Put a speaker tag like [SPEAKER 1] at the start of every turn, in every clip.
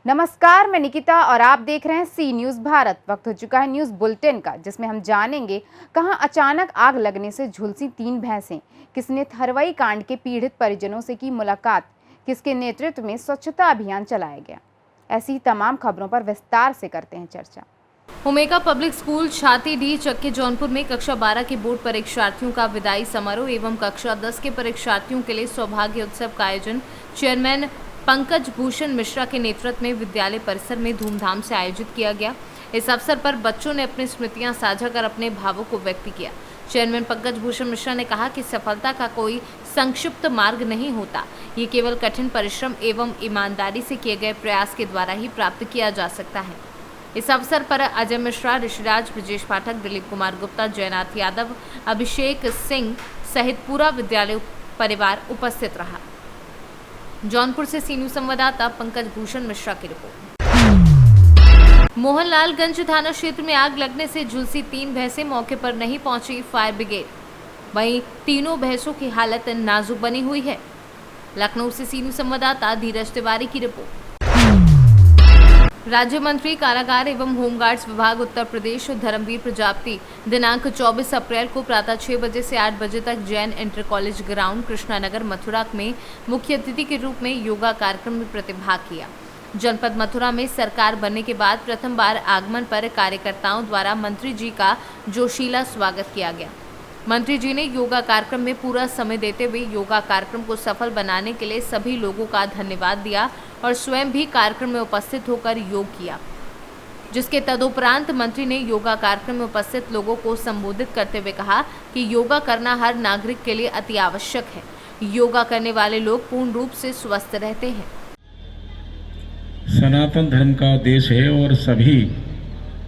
[SPEAKER 1] नमस्कार, मैं निकिता और आप देख रहे हैं सी न्यूज़ भारत। वक्त हो चुका है न्यूज़ बुलेटिन का, जिसमें हम जानेंगे कहां अचानक आग लगने से झुलसी 3 भैंसें, किसने थरवई कांड के पीड़ित परिजनों से की मुलाकात, किसके नेतृत्व में स्वच्छता अभियान चलाया गया। ऐसी ही तमाम खबरों पर विस्तार से करते हैं चर्चा।
[SPEAKER 2] ओमेगा पब्लिक स्कूल छातीडीह चक्की जौनपुर में कक्षा 12 के बोर्ड परीक्षार्थियों का विदाई समारोह एवं कक्षा 10 के परीक्षार्थियों के लिए सौभाग्य उत्सव का आयोजन चेयरमैन पंकज भूषण मिश्रा के नेतृत्व में विद्यालय परिसर में धूमधाम से आयोजित किया गया। इस अवसर पर बच्चों ने अपनी स्मृतियां साझा कर अपने भावों को व्यक्त किया। चेयरमैन पंकज भूषण मिश्रा ने कहा कि सफलता का कोई संक्षिप्त मार्ग नहीं होता, ये केवल कठिन परिश्रम एवं ईमानदारी से किए गए प्रयास के द्वारा ही प्राप्त किया जा सकता है। इस अवसर पर अजय मिश्रा, ऋषिराज, ब्रजेश पाठक, दिलीप कुमार गुप्ता, जयनाथ यादव, अभिषेक सिंह सहित पूरा विद्यालय परिवार उपस्थित रहा। जौनपुर से सी न्यूज़ संवाददाता पंकज भूषण मिश्रा की रिपोर्ट। मोहनलालगंज थाना क्षेत्र में आग लगने से झुलसी 3 भैंसें, मौके पर नहीं पहुंची फायर ब्रिगेड। वहीं तीनों भैंसों की हालत नाजुक बनी हुई है। लखनऊ से सी न्यूज़ संवाददाता धीरज तिवारी की रिपोर्ट। राज्य मंत्री कारागार एवं होमगार्ड्स विभाग उत्तर प्रदेश धर्मवीर प्रजापति दिनांक 24 अप्रैल को प्रातः 6 बजे से 8 बजे तक Jain inter college ground Krishnanagar Mathura में मुख्य अतिथि के रूप में योगा कार्यक्रम में प्रतिभाग किया। जनपद मथुरा में सरकार बनने के बाद प्रथम बार आगमन पर कार्यकर्ताओं द्वारा मंत्री जी का जोशीला स्वागत किया गया। मंत्री जी ने योगा कार्यक्रम में पूरा समय देते हुए योगा कार्यक्रम को सफल बनाने के लिए सभी लोगों का धन्यवाद दिया और स्वयं भी कार्यक्रम में उपस्थित होकर योग किया, जिसके तदुपरांत मंत्री ने योगा कार्यक्रम में उपस्थित लोगों को संबोधित करते हुए कहा कि योगा करना हर नागरिक के लिए अति आवश्यक है। योगा करने वाले लोग पूर्ण रूप से स्वस्थ रहते हैं।
[SPEAKER 3] सनातन धर्म का देश है और सभी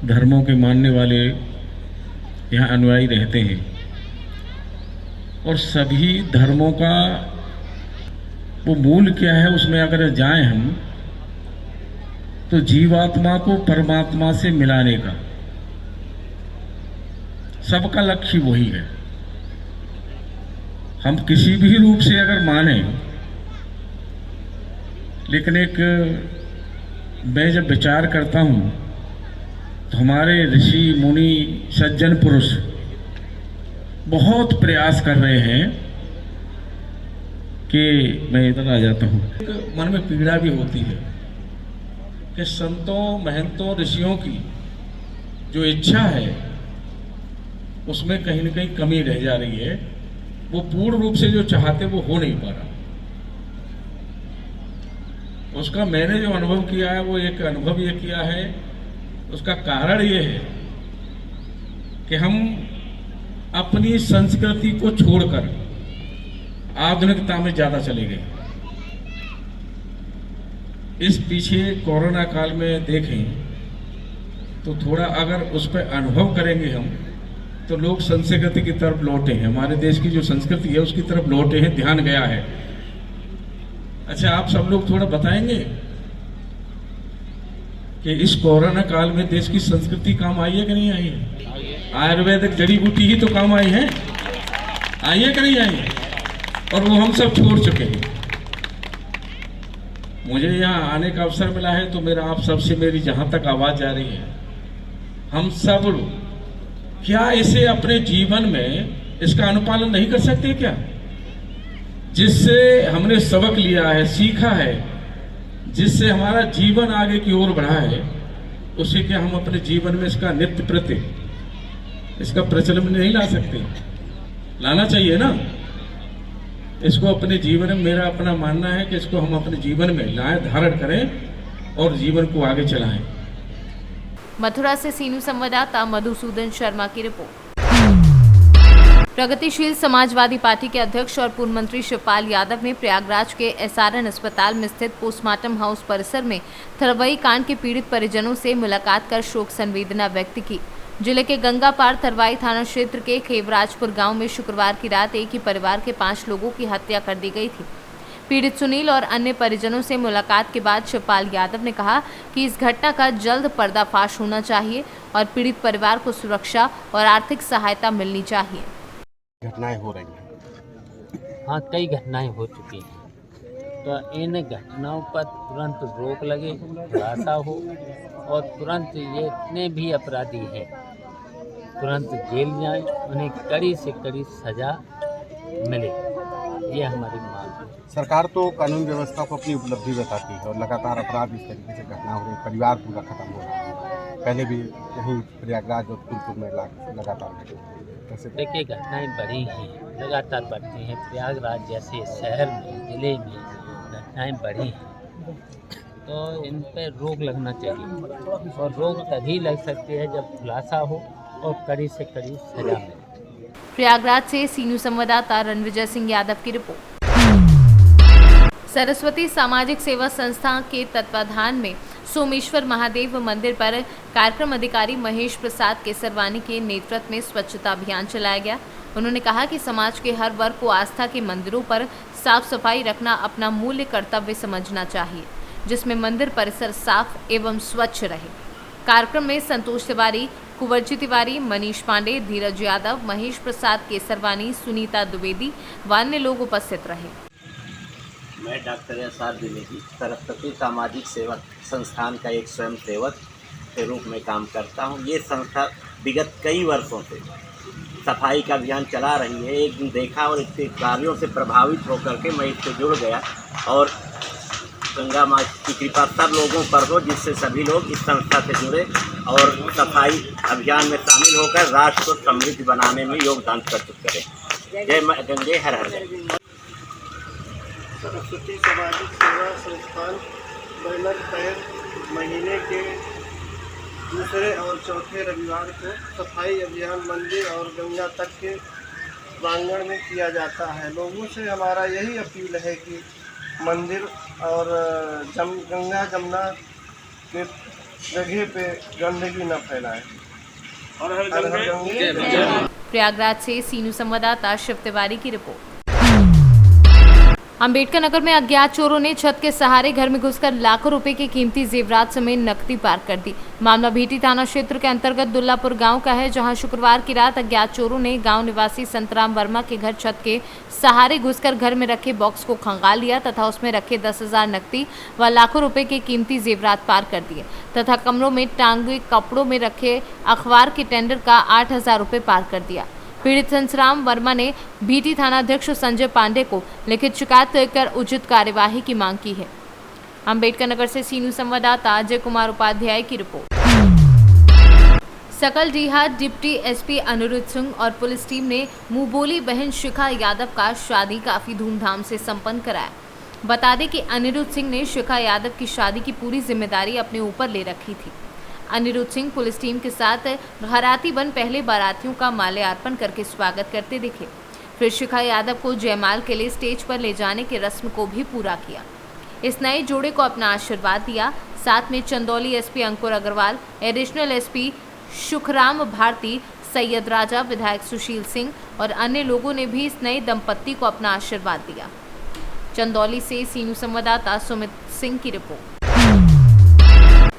[SPEAKER 3] धर्मों के मानने वाले यहाँ अनुयायी रहते हैं और सभी धर्मों का वो मूल क्या है, उसमें अगर जाएं हम तो जीवात्मा को परमात्मा से मिलाने का सबका लक्ष्य वही है। हम किसी भी रूप से अगर माने, लेकिन एक मैं जब विचार करता हूं तो हमारे ऋषि मुनि सज्जन पुरुष बहुत प्रयास कर रहे हैं कि मैं इधर आ जाता हूँ। मन में पीड़ा भी होती है कि संतों महंतों ऋषियों की जो इच्छा है उसमें कहीं न कहीं कमी रह जा रही है। वो पूर्ण रूप से जो चाहते वो हो नहीं पा रहा। उसका मैंने जो अनुभव किया है, वो एक अनुभव ये किया है, उसका कारण ये है कि हम अपनी संस्कृति को छोड़कर आधुनिकता में ज्यादा चले गए। इस पीछे कोरोना काल में देखें तो थोड़ा अगर उस पर अनुभव करेंगे हम तो लोग संस्कृति की तरफ लौटे हैं। हमारे देश की जो संस्कृति है उसकी तरफ लौटे हैं, ध्यान गया है। अच्छा, आप सब लोग थोड़ा बताएंगे कि इस कोरोना काल में देश की संस्कृति काम आई है कि नहीं आई है? आयुर्वेदिक जड़ी बूटी ही तो काम आई है, आई है कि नहीं आई है? और वो हम सब छोड़ चुके हैं। मुझे यहाँ आने का अवसर मिला है तो मेरा आप सबसे मेरी जहां तक आवाज जा रही है, हम सब क्या इसे अपने जीवन में इसका अनुपालन नहीं कर सकते क्या? जिससे हमने सबक लिया है, सीखा है, जिससे हमारा जीवन आगे की ओर बढ़ा है, उसे क्या हम अपने जीवन में इसका नित्य प्रति इसका प्रचलन नहीं ला सकते? लाना चाहिए ना। इसको अपने जीवन में, मेरा अपना मानना है कि इसको हम अपने जीवन में लाएं, धारण करें और जीवन को आगे चलाएं।
[SPEAKER 2] मथुरा से सी न्यूज़ संवाददाता मधुसूदन शर्मा की रिपोर्ट। प्रगतिशील समाजवादी पार्टी के अध्यक्ष और पूर्व मंत्री शिवपाल यादव ने प्रयागराज के SRN अस्पताल में स्थित पोस्टमार्टम हाउस परिसर में थरवई कांड के पीड़ित परिजनों से मुलाकात कर शोक संवेदना व्यक्त की। जिले के गंगापार थरवाई थाना क्षेत्र के खेवराजपुर गांव में शुक्रवार की रात एक ही परिवार के 5 लोगों की हत्या कर दी गई थी। पीड़ित सुनील और अन्य परिजनों से मुलाकात के बाद शिवपाल यादव ने कहा कि इस घटना का जल्द पर्दाफाश होना चाहिए और पीड़ित परिवार को सुरक्षा और आर्थिक सहायता मिलनी चाहिए।
[SPEAKER 4] घटनाएं हो रही हैं।
[SPEAKER 5] हाँ, कई घटनाएं हो चुकी हैं।
[SPEAKER 4] तो इन घटनाओं पर तुरंत रोक लगे, खुलासा हो और तुरंत ये इतने भी अपराधी हैं तुरंत जेल जाएं, उन्हें कड़ी से कड़ी सज़ा मिले, ये हमारी मांग है।
[SPEAKER 5] सरकार तो कानून व्यवस्था को अपनी उपलब्धि बताती है और लगातार अपराध इस तरीके से घटना हो रही है, परिवार पूरा खत्म हो रहा है। पहले भी यहीं प्रयागराज और फूलपुर में लगातार घटे कैसे
[SPEAKER 4] देखिए घटनाएं बढ़ी हैं, लगातार बढ़ती हैं। प्रयागराज जैसे शहर में, ज़िले में घटनाएं बढ़ी हैं, तो इन पर रोक लगना चाहिए और रोक तभी लग सकती है जब खुलासा हो और कड़ी से कड़ी सजा मिले।
[SPEAKER 2] प्रयागराज से सीनू संवाददाता रणविजय सिंह यादव की रिपोर्ट। सरस्वती सामाजिक सेवा संस्था के तत्वाधान में सोमेश्वर महादेव मंदिर पर कार्यक्रम अधिकारी महेश प्रसाद केसरवानी के नेतृत्व में स्वच्छता अभियान चलाया गया। उन्होंने कहा कि समाज के हर वर्ग को आस्था के मंदिरों पर साफ सफाई रखना अपना मूल्य कर्तव्य समझना चाहिए, जिसमें मंदिर परिसर साफ एवं स्वच्छ रहे। कार्यक्रम में संतोष तिवारी, कुंवरजी तिवारी, मनीष पांडे, धीरज यादव, महेश प्रसाद केसरवानी, सुनीता द्विवेदी व अन्य लोग उपस्थित रहे।
[SPEAKER 6] मैं डॉक्टर एस.आर. द्विवेदी सरस्वती सामाजिक सेवा संस्थान का एक स्वयं सेवक के रूप में काम करता हूँ। ये संस्था विगत कई वर्षों से सफाई का अभियान चला रही है। एक दिन देखा और इसके कार्यों से प्रभावित होकर के मैं इससे जुड़ गया और गंगा माँ की कृपा सब लोगों पर हो, जिससे सभी लोग इस संस्था से जुड़े और सफाई अभियान में शामिल होकर राष्ट्र को समृद्ध बनाने में योगदान प्रस्तुत करें। जय मां गंगे, हर हर गंगे।
[SPEAKER 7] सरस्वती सामाजिक सेवा संस्थान बैनर तहत महीने के दूसरे और चौथे रविवार को सफाई अभियान मंदिर और गंगा तट के प्रांगण में किया जाता है। लोगों से हमारा यही अपील है कि मंदिर और गंगा जमुना के जगह पे गंदगी न फैलाएं। और हर गंगे।
[SPEAKER 2] प्रयागराज से सीनू संवाददाता शिव तिवारी की रिपोर्ट। अंबेडकर नगर में अज्ञात चोरों ने छत के सहारे घर में घुसकर लाखों रुपए के कीमती जेवरात समेत नकदी पार कर दी। मामला भीटी थाना क्षेत्र के अंतर्गत दुल्लापुर गांव का है, जहां शुक्रवार की रात अज्ञात चोरों ने गांव निवासी संतराम वर्मा के घर छत के सहारे घुसकर घर में रखे बॉक्स को खंगाल लिया तथा उसमें रखे 10,000 नकदी व लाखों रुपए के कीमती जेवरात पार कर दिए तथा कमरों में टांगे कपड़ों में रखे अखबार के टेंडर का 8,000 रुपए पार कर दिया। पीड़ित संतराम वर्मा ने भीटी थानाध्यक्ष संजय पांडे को लिखित शिकायत कर उचित कार्यवाही की मांग की है। अंबेडकर नगर से सीनू संवाददाता अजय कुमार उपाध्याय की report. Sakaldiha deputy SP Aniruddh Singh और पुलिस टीम ने मुंहबोली बहन शिखा यादव का शादी काफी धूमधाम से संपन्न कराया। बता दें कि अनिरुद्ध सिंह ने शिखा यादव की शादी की पूरी जिम्मेदारी अपने ऊपर ले रखी थी। अनिरुद्ध सिंह पुलिस टीम के साथ घराती बन पहले बारातियों का माल्यार्पण करके स्वागत करते दिखे। फिर शिखा यादव को जयमाल के लिए स्टेज पर ले जाने की रस्म को भी पूरा किया। इस नए जोड़े को अपना आशीर्वाद दिया। साथ में चंदौली एसपी अंकुर अग्रवाल, एडिशनल एसपी सुखराम भारती, सैयद राजा, विधायक सुशील सिंह और अन्य लोगों ने भी इस नए दंपत्ति को अपना आशीर्वाद दिया। चंदौली से सीनू संवाददाता सुमित सिंह की रिपोर्ट।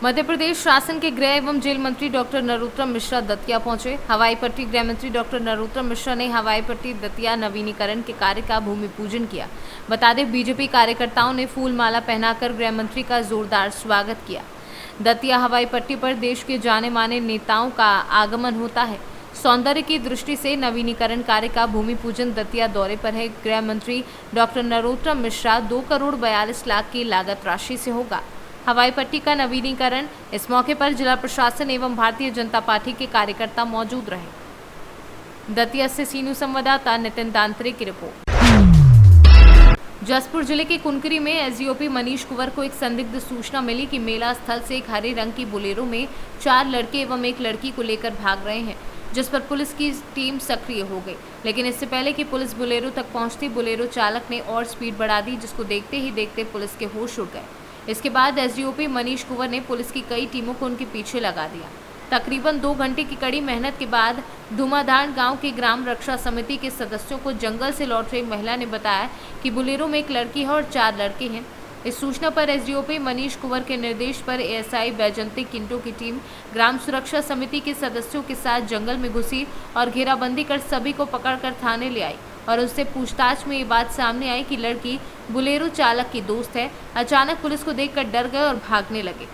[SPEAKER 2] मध्य प्रदेश शासन के गृह एवं जेल मंत्री डॉक्टर नरोत्तम मिश्रा दतिया पहुंचे। हवाई पट्टी गृह मंत्री डॉक्टर नरोत्तम मिश्रा ने हवाई पट्टी दतिया नवीनीकरण के कार्य का भूमि पूजन किया। बता दें बीजेपी कार्यकर्ताओं ने फूल माला पहनाकर गृह मंत्री का जोरदार स्वागत किया। दतिया हवाई पट्टी पर देश के जाने माने नेताओं का आगमन होता है। सौंदर्य की दृष्टि से नवीनीकरण कार्य का भूमि पूजन दतिया दौरे पर है। गृह मंत्री डॉक्टर नरोत्तम मिश्रा 2 करोड़ 42 लाख की लागत राशि से होगा हवाई पट्टी का नवीनीकरण। इस मौके पर जिला प्रशासन एवं भारतीय जनता पार्टी के कार्यकर्ता मौजूद रहे। दतिया से सीनू संवाददाता नितिन तांत्रिक की रिपोर्ट। जसपुर जिले के कुनकरी में एसडीओपी मनीष कुंवर को एक संदिग्ध सूचना मिली कि मेला स्थल से एक हरे रंग की बोलेरो में 4 लड़के एवं एक लड़की को लेकर भाग रहे हैं, जिस पर पुलिस की टीम सक्रिय हो गई। लेकिन इससे पहले कि पुलिस बोलेरो तक पहुंचती, बोलेरो चालक ने और स्पीड बढ़ा दी, जिसको देखते ही देखते पुलिस के होश उड़ गए। इसके बाद एसडीओपी मनीष कुंवर ने पुलिस की कई टीमों को उनके पीछे लगा दिया। तकरीबन 2 घंटे की कड़ी मेहनत के बाद धुमाधार गांव के ग्राम रक्षा समिति के सदस्यों को जंगल से लौट रही महिला ने बताया कि बोलेरो में एक लड़की है और 4 लड़के हैं। इस सूचना पर एसडीओपी मनीष कुंवर के निर्देश पर एएसआई बैजंती किंटो की टीम ग्राम सुरक्षा समिति के सदस्यों के साथ जंगल में घुसी और घेराबंदी कर सभी को पकड़कर थाने ले आई। और उससे पूछताछ में ये बात सामने आई कि लड़की बुलेरो चालक की दोस्त है। अचानक पुलिस को देखकर डर गए और भागने लगे।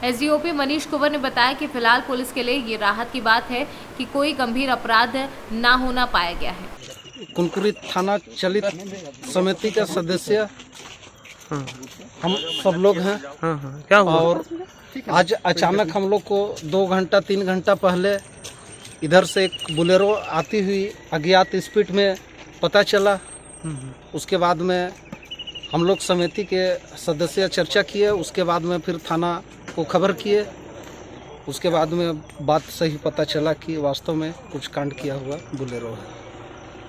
[SPEAKER 2] एसडीओपी मनीष कुंवर ने बताया कि फिलहाल पुलिस के लिए ये राहत की बात है कि कोई गंभीर अपराध ना होना पाया गया है।
[SPEAKER 8] कुनकुरी थाना चलित समिति का सदस्य हम सब लोग हैं। क्या हुआ? और आज अचानक हम लोग को 2 घंटा 3 घंटा पहले इधर से एक बुलेरो आती हुई अज्ञात स्पीड में पता चला। उसके बाद में हम लोग समिति के सदस्य चर्चा किए, उसके बाद में फिर थाना को खबर किए। उसके बाद में बात सही पता चला कि वास्तव में कुछ कांड किया हुआ बुलेरो है।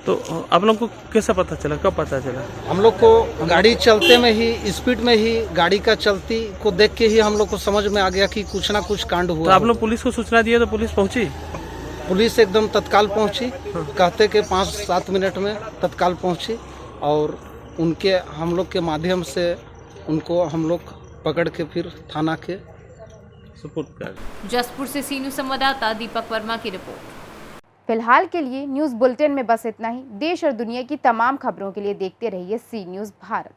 [SPEAKER 9] तो आप लोग को कैसे पता चला, कब पता चला?
[SPEAKER 8] हम लोग को गाड़ी चलते में ही, स्पीड में ही, गाड़ी का चलती को देख के ही हम लोग को समझ में आ गया कि कुछ ना कुछ कांड हुआ।
[SPEAKER 9] तो आप लोग पुलिस को सूचना दिए तो पुलिस पहुंची?
[SPEAKER 8] पुलिस एकदम तत्काल पहुंची। कहते कि 5-7 मिनट में तत्काल पहुंची और उनके हम लोग के माध्यम से उनको हम लोग पकड़ के फिर थाना के
[SPEAKER 9] सुपुर्द कर।
[SPEAKER 2] जसपुर से सी न्यूज़ संवाददाता दीपक वर्मा की रिपोर्ट।
[SPEAKER 1] फिलहाल के लिए न्यूज़ बुलेटिन में बस इतना ही। देश और दुनिया की तमाम खबरों के लिए देखते रहिए सी न्यूज़ भारत।